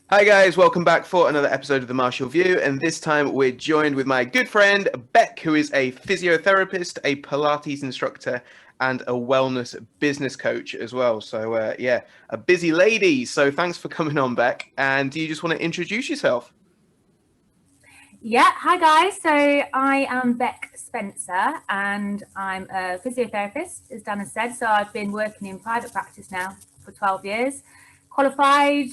Hi guys, welcome back for another episode of the Martial View, and this time we're joined with my good friend Beck, who is a physiotherapist, a Pilates instructor, and a wellness business coach as well. So yeah, a busy lady. So thanks for coming on, Beck. And do you just want to introduce yourself? Yeah, hi guys. So I am Beck Spencer and I'm a physiotherapist, as Dan has said. So I've been working in private practice now for 12 years. Qualified,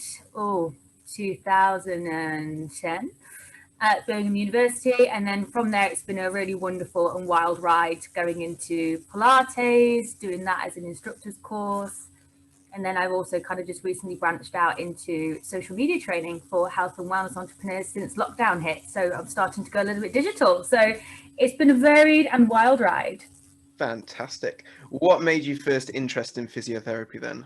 2010 at Birmingham University. And then from there, it's been a really wonderful and wild ride going into Pilates, doing that as an instructor's course. And then I've also kind of just recently branched out into social media training for health and wellness entrepreneurs since lockdown hit. So I'm starting to go a little bit digital. So it's been a varied and wild ride. Fantastic. What made you first interested in physiotherapy then?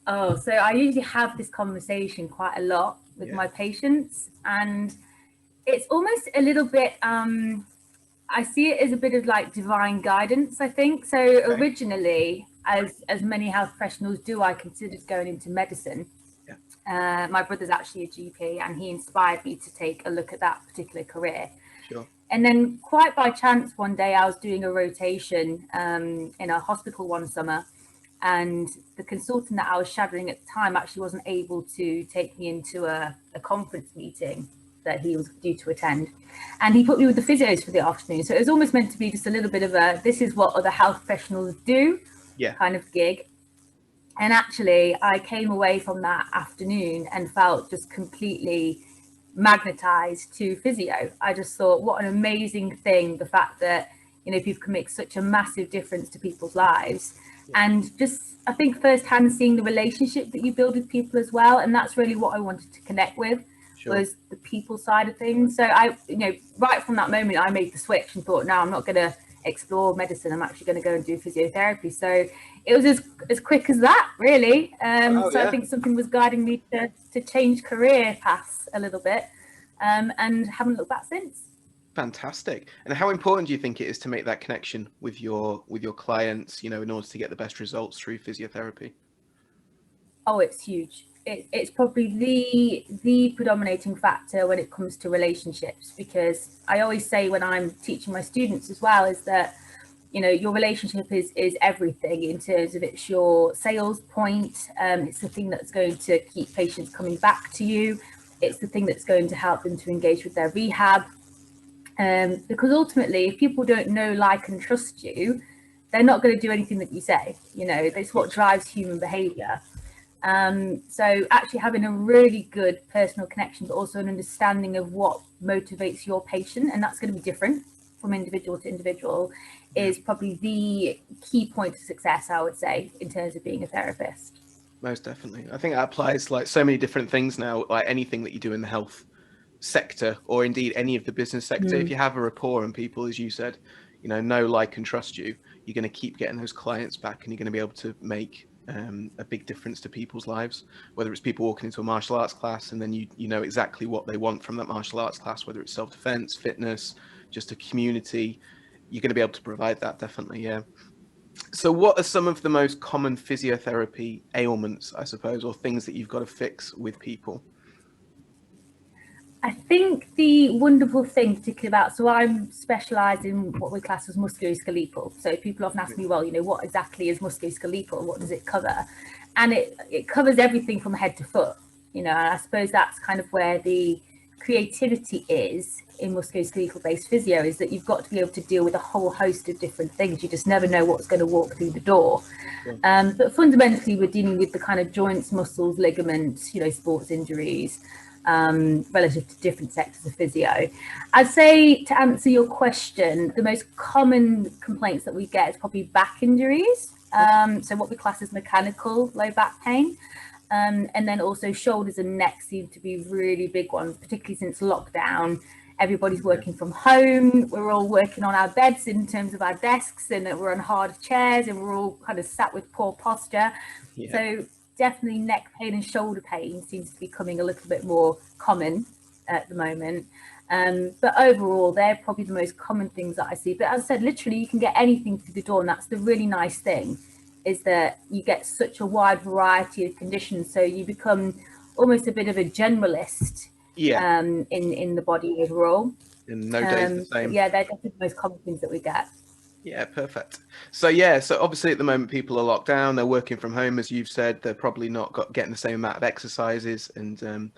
Oh, so I usually have this conversation quite a lot with Yeah. my patients, and it's almost a little bit, I see it as a bit of like divine guidance, I think. So Okay. originally, as many health professionals do, I considered going into medicine. Yeah. My brother's actually a GP, and he inspired me to take a look at that particular career. Sure. And then, quite by chance, one day I was doing a rotation in a hospital one summer, and the consultant that I was shadowing at the time actually wasn't able to take me into a conference meeting that he was due to attend. And he put me with the physios for the afternoon. So it was almost meant to be just a little bit of a this is what other health professionals do Yeah. kind of gig. And actually, I came away from that afternoon and felt just completely magnetized to physio. I just thought, what an amazing thing, the fact that, people can make such a massive difference to people's lives. Yeah. And just, I think, firsthand seeing the relationship that you build with people as well. And that's really what I wanted to connect with, Sure. was the people side of things. So right from that moment, I made the switch and thought, no, I'm not going to explore medicine. I'm actually going to go and do physiotherapy. So it was as quick as that, really. Oh So I yeah. think something was guiding me to change career paths a little bit, and haven't looked back since. Fantastic. And how important do you think it is to make that connection with your clients, in order to get the best results through physiotherapy? Oh, it's huge. It's probably the predominating factor when it comes to relationships, because I always say when I'm teaching my students as well is that your relationship is everything in terms of it's your sales point. It's the thing that's going to keep patients coming back to you. Yeah. It's the thing that's going to help them to engage with their rehab. Because ultimately, if people don't know, like, and trust you, they're not going to do anything that you say. Of That's what course. drives human behavior. So actually having a really good personal connection, but also an understanding of what motivates your patient, and that's going to be different from individual to individual, Yeah. is probably the key point to success, I would say, in terms of being a therapist. Most definitely. I think that applies to like so many different things now, like anything that you do in the health sector or indeed any of the business sector. If Mm. you have a rapport and people, as you said, know, like, and trust you, you're going to keep getting those clients back and you're going to be able to make a big difference to people's lives, whether it's people walking into a martial arts class and then you know exactly what they want from that martial arts class, whether it's self-defense, fitness, just a community, you're going to be able to provide that, definitely. Yeah. So what are some of the most common physiotherapy ailments, I suppose, or things that you've got to fix with people? I think the wonderful thing, particularly about, so I'm specialised in what we class as musculoskeletal. So people often ask me, well, what exactly is musculoskeletal? What does it cover? And it covers everything from head to foot. And I suppose that's kind of where the creativity is in musculoskeletal based physio, is that you've got to be able to deal with a whole host of different things. You just never know what's going to walk through the door. Sure. But fundamentally, we're dealing with the kind of joints, muscles, ligaments, sports injuries, relative to different sectors of physio. I'd say, to answer your question, the most common complaints that we get is probably back injuries. So what we class as mechanical low back pain. And then also shoulders and neck seem to be really big ones, particularly since lockdown. Everybody's Yeah. working from home. We're all working on our beds in terms of our desks, and we're on hard chairs, and we're all kind of sat with poor posture. Yeah. So definitely neck pain and shoulder pain seems to be becoming a little bit more common at the moment. But overall, they're probably the most common things that I see. But as I said, literally, you can get anything through the door, and that's the really nice thing, is that you get such a wide variety of conditions. So you become almost a bit of a generalist Yeah. in the body overall. And no day's the But same. yeah, they're definitely the most common things that we get. Yeah, perfect. So yeah, so obviously at the moment people are locked down, they're working from home, as you've said, they're probably not getting the same amount of exercises and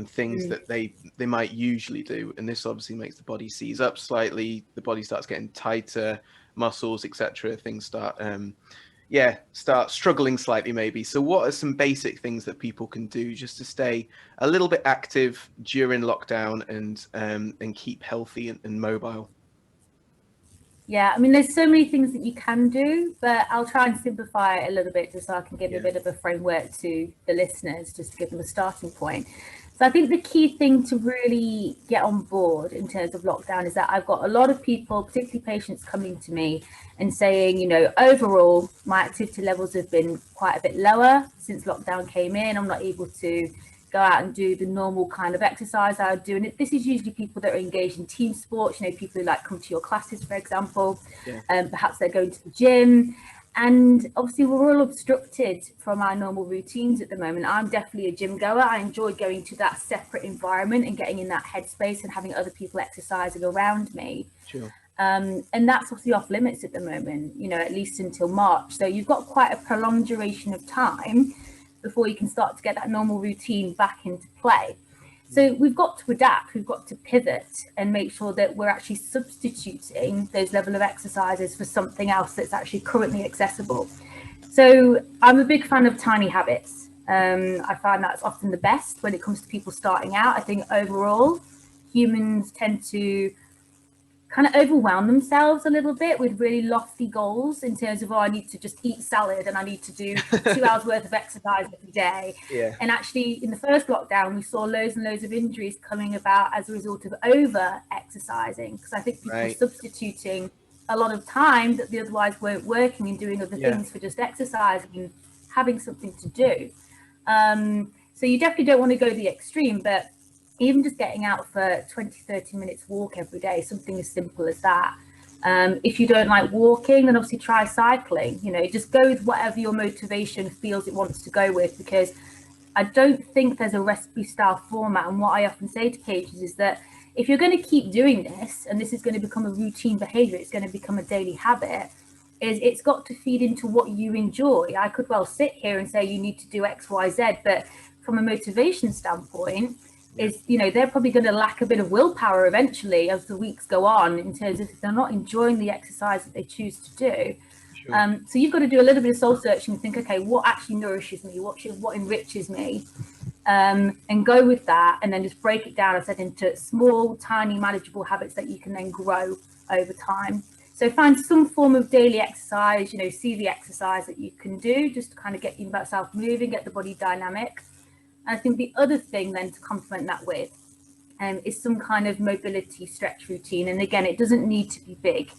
things that they might usually do. And this obviously makes the body seize up slightly, the body starts getting tighter, muscles, etc. Things start struggling slightly maybe. So what are some basic things that people can do just to stay a little bit active during lockdown and keep healthy and mobile? Yeah, I mean, there's so many things that you can do, but I'll try and simplify it a little bit just so I can give a Yeah. bit of a framework to the listeners, just to give them a starting point. So I think the key thing to really get on board in terms of lockdown is that I've got a lot of people, particularly patients, coming to me and saying, you know, overall, my activity levels have been quite a bit lower since lockdown came in. I'm not able to go out and do the normal kind of exercise I would do. And this is usually people that are engaged in team sports, you know, people who like come to your classes, for example, Yeah. perhaps they're going to the gym. And obviously we're all obstructed from our normal routines at the moment. I'm definitely a gym goer. I enjoy going to that separate environment and getting in that headspace and having other people exercising around me. Sure. And that's obviously off limits at the moment, you know, at least until March. So you've got quite a prolonged duration of time before you can start to get that normal routine back into play. So we've got to adapt, we've got to pivot and make sure that we're actually substituting those level of exercises for something else that's actually currently accessible. So I'm a big fan of tiny habits. I find that's often the best when it comes to people starting out. I think overall humans tend to kind of overwhelm themselves a little bit with really lofty goals in terms of, oh, I need to just eat salad and I need to do 2 hours worth of exercise every day. Yeah. And actually, in the first lockdown, we saw loads and loads of injuries coming about as a result of over exercising, because I think people were substituting a lot of time that they otherwise weren't working and doing other things for just exercising and having something to do. So you definitely don't want to go the extreme, but even just getting out for 20-30 minutes walk every day, something as simple as that. If you don't like walking, then obviously try cycling. You know, just go with whatever your motivation feels it wants to go with, because I don't think there's a recipe style format. And what I often say to patients is that if you're going to keep doing this and this is going to become a routine behavior, it's going to become a daily habit, is it's got to feed into what you enjoy. I could well sit here and say you need to do X, Y, Z, but from a motivation standpoint, is, you know, they're probably going to lack a bit of willpower eventually as the weeks go on, in terms of if they're not enjoying the exercise that they choose to do. Sure. So you've got to do a little bit of soul searching and think, okay, what actually nourishes me, what enriches me, and go with that, and then just break it down, I said, into small, tiny, manageable habits that you can then grow over time. So find some form of daily exercise, you know, see the exercise that you can do just to kind of get yourself moving, get the body dynamic. I think the other thing then to complement that with is some kind of mobility stretch routine. And again, it doesn't need to be big.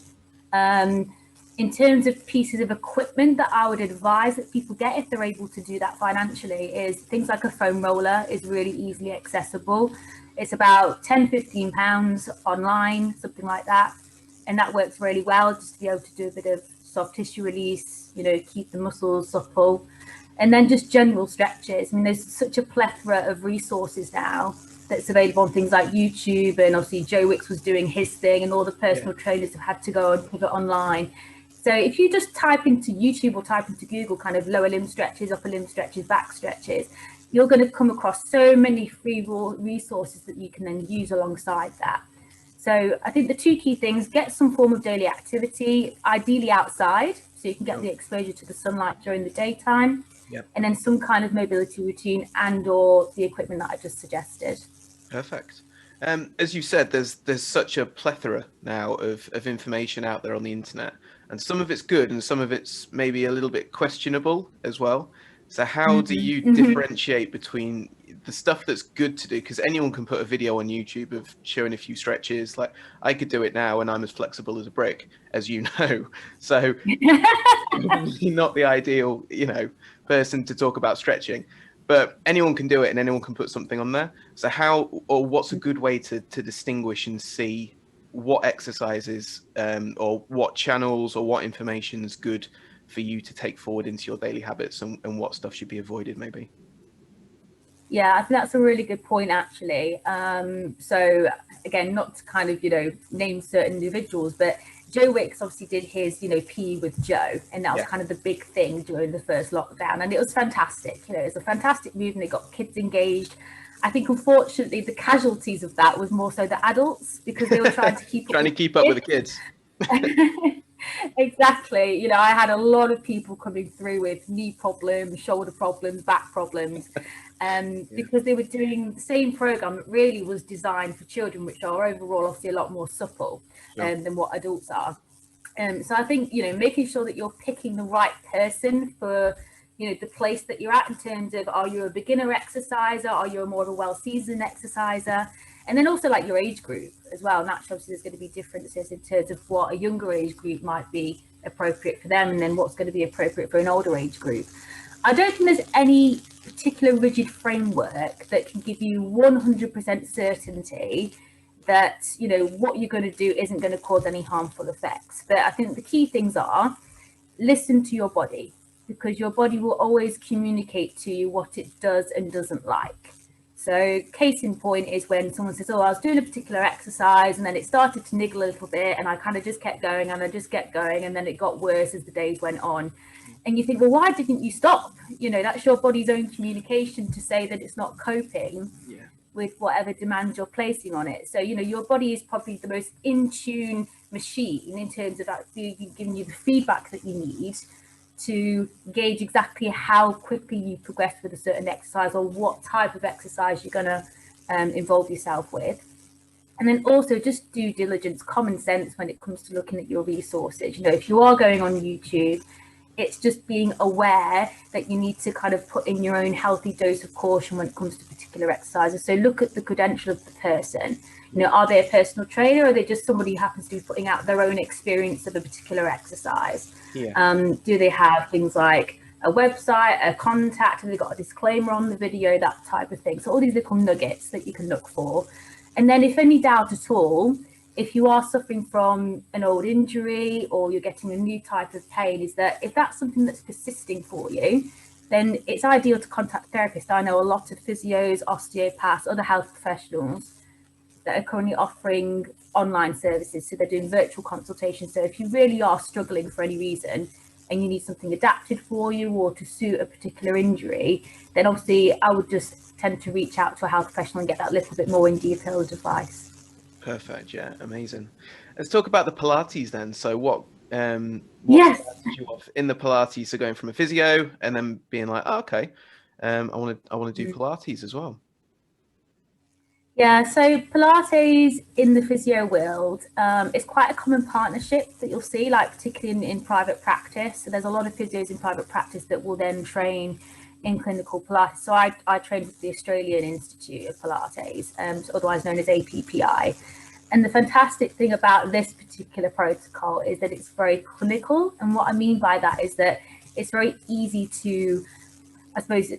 In terms of pieces of equipment that I would advise that people get if they're able to do that financially, is things like a foam roller is really easily accessible. It's about £10-15 online, something like that. And that works really well, just to be able to do a bit of soft tissue release, you know, keep the muscles supple. And then just general stretches. I mean, there's such a plethora of resources now that's available on things like YouTube, and obviously Joe Wicks was doing his thing, and all the personal trainers have had to go and pivot online. So if you just type into YouTube or type into Google kind of lower limb stretches, upper limb stretches, back stretches, you're going to come across so many free resources that you can then use alongside that. So I think the two key things: get some form of daily activity, ideally outside, so you can get the exposure to the sunlight during the daytime. Yep. And then some kind of mobility routine and or the equipment that I just suggested. Perfect. As you said, there's such a plethora now of information out there on the internet, and some of it's good and some of it's maybe a little bit questionable as well. So how do you differentiate between the stuff that's good to do? Because anyone can put a video on YouTube of showing a few stretches. Like, I could do it now and I'm as flexible as a brick, as you know. So probably not the ideal, you know, person to talk about stretching, but anyone can do it and anyone can put something on there. So how, or what's a good way to distinguish and see what exercises or what channels or what information is good for you to take forward into your daily habits, and what stuff should be avoided maybe? Yeah, I think that's a really good point, actually. So again, not to kind of, name certain individuals, but Joe Wicks obviously did his, PE with Joe, and that was Yeah. kind of the big thing during the first lockdown. And it was fantastic. It was a fantastic move, and it got kids engaged. I think, unfortunately, the casualties of that was more so the adults, because they were trying to keep up Trying to with keep the up with the kids. kids. Exactly. I had a lot of people coming through with knee problems, shoulder problems, back problems, Yeah. because they were doing the same program that really was designed for children, which are overall obviously a lot more supple Sure. than what adults are. So I think, making sure that you're picking the right person for, the place that you're at, in terms of, are you a beginner exerciser? Are you a more of a well-seasoned exerciser? And then also like your age group as well. Naturally, obviously, there's going to be differences in terms of what a younger age group might be appropriate for them, and then what's going to be appropriate for an older age group. I don't think there's any particular rigid framework that can give you 100% certainty that what you're going to do isn't going to cause any harmful effects. But I think the key things are, listen to your body, because your body will always communicate to you what it does and doesn't like. So case in point is when someone says, oh, I was doing a particular exercise and then it started to niggle a little bit, and I kind of just kept going and I just kept going, and then it got worse as the days went on. And you think, well, why didn't you stop? That's your body's own communication to say that it's not coping Yeah. with whatever demand you're placing on it. So, your body is probably the most in tune machine in terms of actually giving you the feedback that you need to gauge exactly how quickly you progress with a certain exercise, or what type of exercise you're going to involve yourself with. And then also just due diligence, common sense when it comes to looking at your resources. If you are going on YouTube, it's just being aware that you need to kind of put in your own healthy dose of caution when it comes to particular exercises. So look at the credential of the person. Are they a personal trainer, or are they just somebody who happens to be putting out their own experience of a particular exercise? Yeah. Do they have things like a website, a contact, have they got a disclaimer on the video, that type of thing? So all these little nuggets that you can look for. And then if any doubt at all, if you are suffering from an old injury or you're getting a new type of pain, is that if that's something that's persisting for you, then it's ideal to contact a therapist. I know a lot of physios, osteopaths, other health professionals that are currently offering online services. So they're doing virtual consultations. So if you really are struggling for any reason and you need something adapted for you or to suit a particular injury, then obviously I would just tend to reach out to a health professional and get that little bit more in detailed advice. Perfect. Yeah. Amazing. Let's talk about the Pilates then. So what Yes. started you off in the Pilates? So going from a physio and then being like, oh, okay, I want to do Pilates as well. Yeah, so Pilates in the physio world is quite a common partnership that you'll see, like particularly in private practice. So there's a lot of physios in private practice that will then train in clinical Pilates. So I trained with the Australian Institute of Pilates, otherwise known as APPI. And the fantastic thing about this particular protocol is that it's very clinical. And what I mean by that is that it's very easy to, I suppose,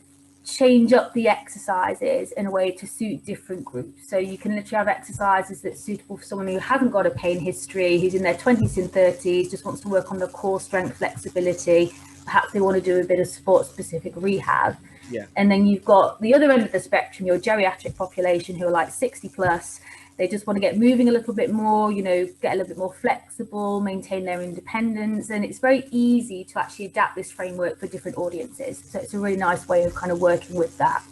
change up the exercises in a way to suit different groups. So you can literally have exercises that's suitable for someone who hasn't got a pain history, who's in their 20s and 30s, just wants to work on the core strength, flexibility. Perhaps they want to do a bit of sport-specific rehab. Yeah. And then you've got the other end of the spectrum, your geriatric population, who are like 60 plus. They just want to get moving a little bit more, get a little bit more flexible, maintain their independence. And it's very easy to actually adapt this framework for different audiences. So it's a really nice way of kind of working with that.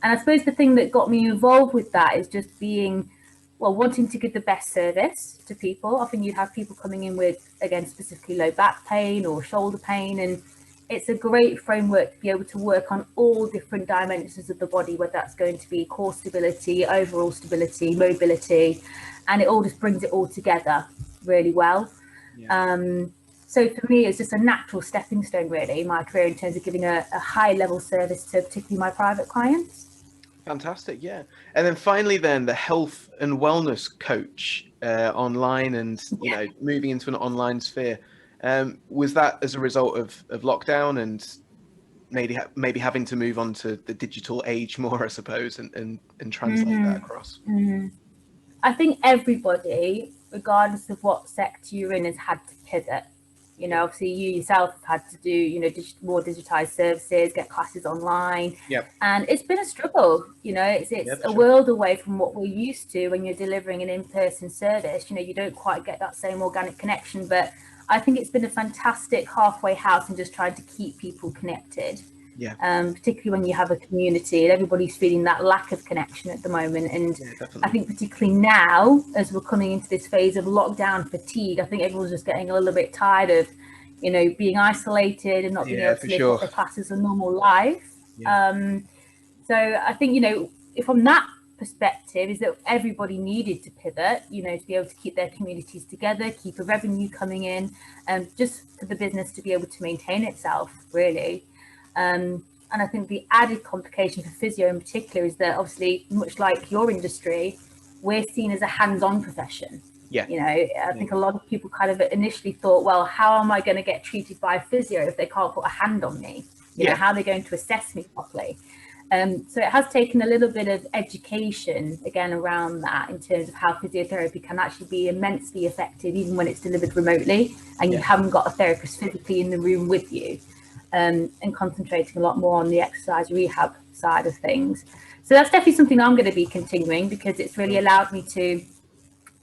And I suppose the thing that got me involved with that is just being, wanting to give the best service to people. Often you'd have people coming in with, again, specifically low back pain or shoulder pain, and it's a great framework to be able to work on all different dimensions of the body, whether that's going to be core stability, overall stability, mobility, and it all just brings it all together really well. Yeah. So for me, it's just a natural stepping stone, really, in my career in terms of giving a high level service to particularly my private clients. Fantastic. Yeah. And then finally, then the health and wellness coach online, and moving into an online sphere. Was that as a result of lockdown and maybe having to move on to the digital age more, I suppose, and translate that across? I think everybody, regardless of what sector you're in, has had to pivot. You know, obviously you yourself have had to do, you know, more digitized services, get classes online. Yep. And it's been a struggle, you know, it's a world away from what we're used to when you're delivering an in-person service. You know, you don't quite get that same organic connection, but I think it's been a fantastic halfway house in just trying to keep people connected. Yeah. Particularly when you have a community and everybody's feeling that lack of connection at the moment. And I think particularly now, as we're coming into this phase of lockdown fatigue, I think everyone's just getting a little bit tired of, you know, being isolated and not being able to live what they class as a normal life. So I think, you know, from that perspective is that everybody needed to pivot, you know, to be able to keep their communities together, keep a revenue coming in, and just for the business to be able to maintain itself, really. And I think the added complication for physio in particular is that obviously, much like your industry, we're seen as a hands-on profession. Yeah. You know, I think a lot of people kind of initially thought, well, how am I going to get treated by a physio if they can't put a hand on me? You know, how are they going to assess me properly? So it has taken a little bit of education again around that in terms of how physiotherapy can actually be immensely effective even when it's delivered remotely and you haven't got a therapist physically in the room with you. And concentrating a lot more on the exercise rehab side of things. So that's definitely something I'm going to be continuing because it's really allowed me to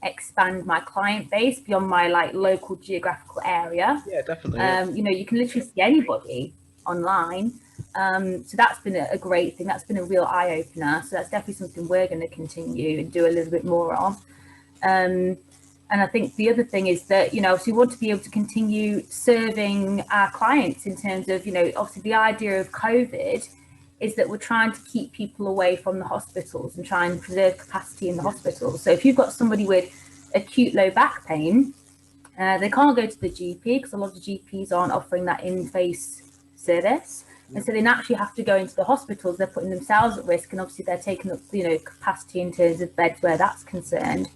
expand my client base beyond my like local geographical area. Yeah, definitely. You know, you can literally see anybody online. So that's been a great thing. That's been a real eye opener. So that's definitely something we're going to continue and do a little bit more of. And I think the other thing is that, you know, so we want to be able to continue serving our clients in terms of, you know, obviously the idea of COVID is that we're trying to keep people away from the hospitals and try and preserve capacity in the hospitals. So if you've got somebody with acute low back pain, they can't go to the GP because a lot of the GPs aren't offering that in-face service. And so they naturally have to go into the hospitals. They're putting themselves at risk, and obviously they're taking up, you know, capacity in terms of beds where that's concerned.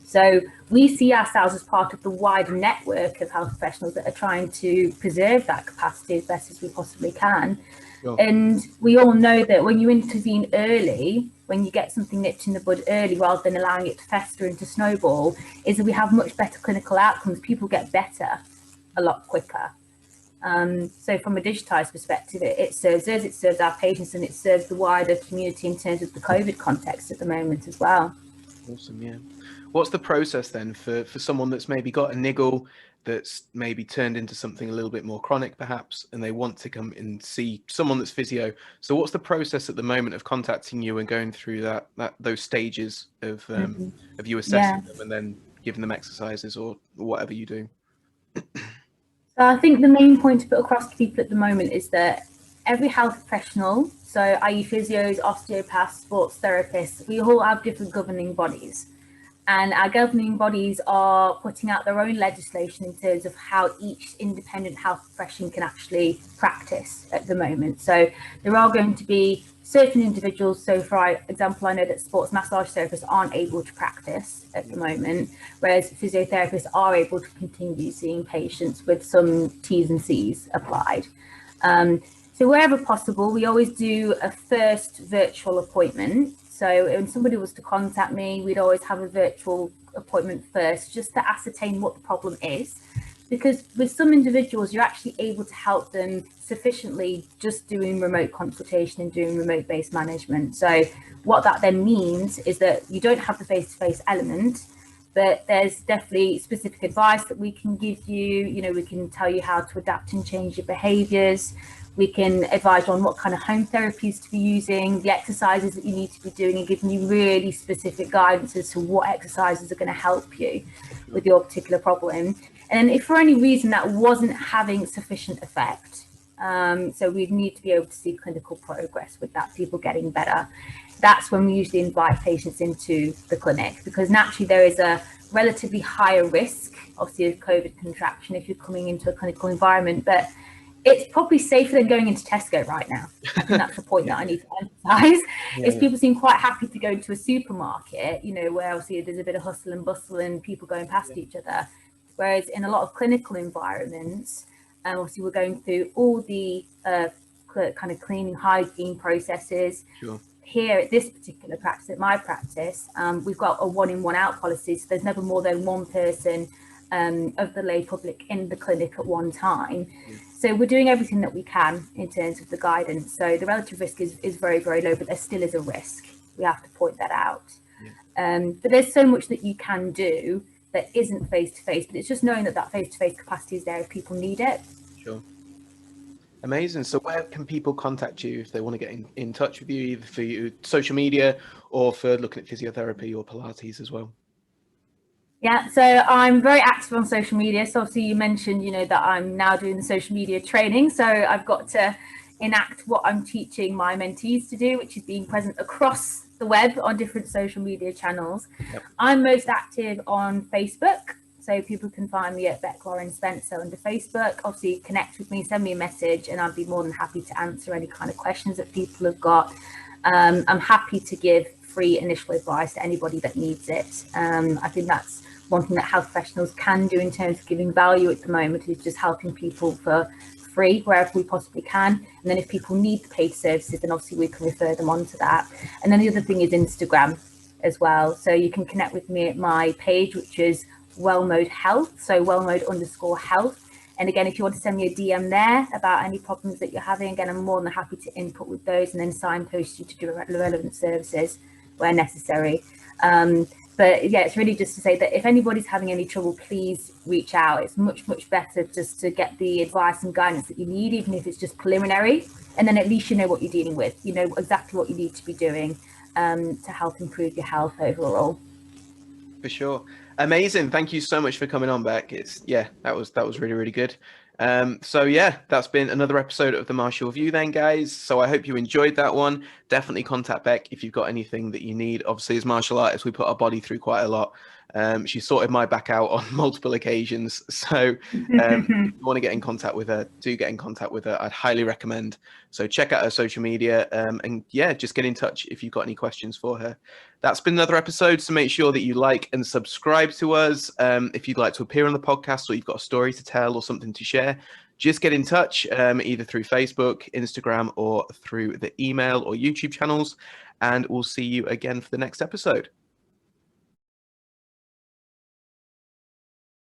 So we see ourselves as part of the wider network of health professionals that are trying to preserve that capacity as best as we possibly can. And we all know that when you intervene early, when you get something nipped in the bud early rather than allowing it to fester and to snowball, is that we have much better clinical outcomes. People get better a lot quicker. So from a digitized perspective, it serves us, it serves our patients, and it serves the wider community in terms of the COVID context at the moment as well. Awesome, yeah. What's the process then for someone that's maybe got a niggle that's maybe turned into something a little bit more chronic perhaps, and they want to come and see someone that's physio? So what's the process at the moment of contacting you and going through those stages of you assessing them and then giving them exercises or whatever you do? So I think the main point to put across to people at the moment is that every health professional, so i.e. physios, osteopaths, sports therapists, we all have different governing bodies. And our governing bodies are putting out their own legislation in terms of how each independent health profession can actually practice at the moment. So there are going to be certain individuals. So for example, I know that sports massage therapists aren't able to practice at the moment, whereas physiotherapists are able to continue seeing patients with some T's and C's applied. So wherever possible, we always do a first virtual appointment. So when somebody was to contact me, we'd always have a virtual appointment first, just to ascertain what the problem is. Because with some individuals, you're actually able to help them sufficiently just doing remote consultation and doing remote-based management. So what that then means is that you don't have the face-to-face element, but there's definitely specific advice that we can give you. You know, we can tell you how to adapt and change your behaviors. We can advise on what kind of home therapies to be using, the exercises that you need to be doing, and giving you really specific guidance as to what exercises are going to help you with your particular problem. And if for any reason that wasn't having sufficient effect, so we'd need to be able to see clinical progress with that, people getting better. That's when we usually invite patients into the clinic, because naturally there is a relatively higher risk, obviously, of COVID contraction if you're coming into a clinical environment, but it's probably safer than going into Tesco right now. I think that's the point that I need to emphasize. Is people seem quite happy to go into a supermarket, you know, where obviously there's a bit of hustle and bustle and people going past each other. Whereas in a lot of clinical environments, obviously we're going through all the kind of cleaning, hygiene processes. Here at this particular practice, at my practice, we've got a 1 in 1 out policy. So there's never more than one person of the lay public in the clinic at one time. So we're doing everything that we can in terms of the guidance. So the relative risk is very, very low, but there still is a risk. We have to point that out. But there's so much that you can do that isn't face-to-face, but it's just knowing that that face-to-face capacity is there if people need it. Sure. Amazing. So where can people contact you if they want to get in touch with you, either for your social media or for looking at physiotherapy or Pilates as well? Yeah, so I'm very active on social media. So obviously you mentioned, that I'm now doing the social media training. So I've got to enact what I'm teaching my mentees to do, which is being present across the web on different social media channels. I'm most active on Facebook. So people can find me at Beck Spencer under Facebook. Obviously connect with me, send me a message, and I'd be more than happy to answer any kind of questions that people have got. I'm happy to give free initial advice to anybody that needs it. I think that's one thing that health professionals can do in terms of giving value at the moment, is just helping people for free wherever we possibly can. And then if people need the paid services, then obviously we can refer them on to that. And then the other thing is Instagram as well. So you can connect with me at my page, which is Wellmode Health, so Wellmode_health. And again, if you want to send me a DM there about any problems that you're having, again, I'm more than happy to input with those and then signpost you to do relevant services where necessary. But yeah, it's really just to say that if anybody's having any trouble, please reach out. It's much, much better just to get the advice and guidance that you need, even if it's just preliminary. And then at least you know what you're dealing with. You know exactly what you need to be doing to help improve your health overall. For sure. Amazing. Thank you so much for coming on, Beck. That was really, really good. So yeah, that's been another episode of the Martial View then, guys. So I hope you enjoyed that one. Definitely contact Beck if you've got anything that you need. Obviously, as martial artists, we put our body through quite a lot. She sorted my back out on multiple occasions. So if you want to get in contact with her, do get in contact with her. I'd highly recommend. So check out her social media and yeah, just get in touch if you've got any questions for her. That's been another episode. So make sure that you like and subscribe to us. If you'd like to appear on the podcast or you've got a story to tell or something to share, just get in touch either through Facebook, Instagram, or through the email or YouTube channels. And we'll see you again for the next episode.